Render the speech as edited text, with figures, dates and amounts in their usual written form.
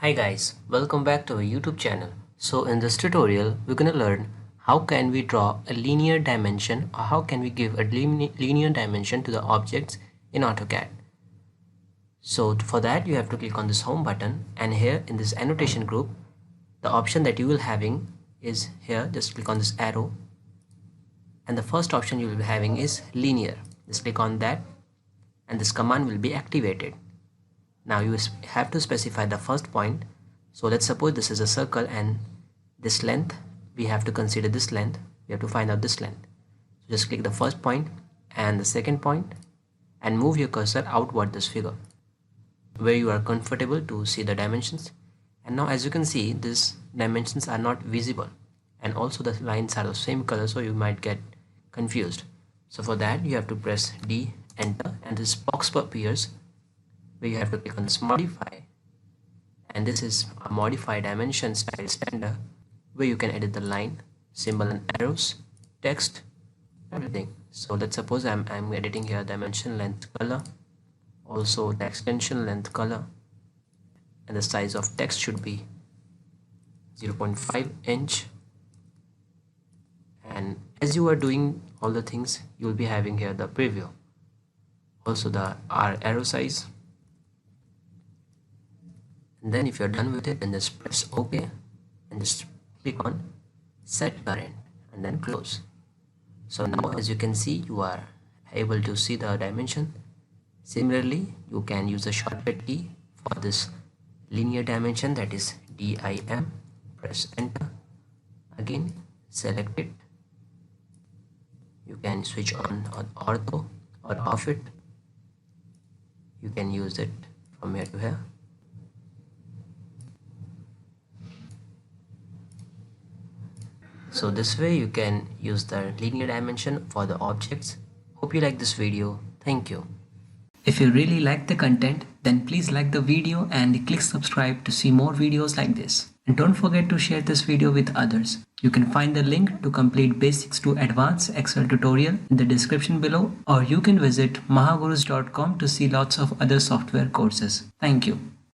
Hi guys, welcome back to our YouTube channel. So in this tutorial, we're going to learn how can we draw a linear dimension or how can we give a linear dimension to the objects in AutoCAD. So for that you have to click on this home button, and here in this annotation group, the option that you will having is here. Just click on this arrow, and the first option you will be having is linear. Just click on that and this command will be activated. Now you have to specify the first point. So let's suppose this is a circle and this length, we have to consider this length. We have to find out this length. So just click the first point and the second point and move your cursor outward this figure where you are comfortable to see the dimensions. And now as you can see, these dimensions are not visible, and also the lines are the same color, so you might get confused. So for that you have to press D, enter, and this box appears where you have to click on this modify, and this is a modify dimension style standard where you can edit the line, symbol and arrows, text, everything. So let's suppose I'm editing here dimension, length, color, also the extension, length, color, and the size of text should be 0.5 inch. And as you are doing all the things, you will be having here the preview, also the arrow size. And then if you're done with it, then just press OK and just click on set current and then close. So now as you can see, you are able to see the dimension. Similarly, you can use the Sharpit key for this linear dimension, that is DIM. Press enter, again select it. You can switch on ortho or off it. You can use it from here to here. So this way you can use the linear dimension for the objects. Hope you like this video. Thank you. If you really like the content, then please like the video and click subscribe to see more videos like this. And don't forget to share this video with others. You can find the link to complete basics to advanced Excel tutorial in the description below, or you can visit mahagurus.com to see lots of other software courses. Thank you.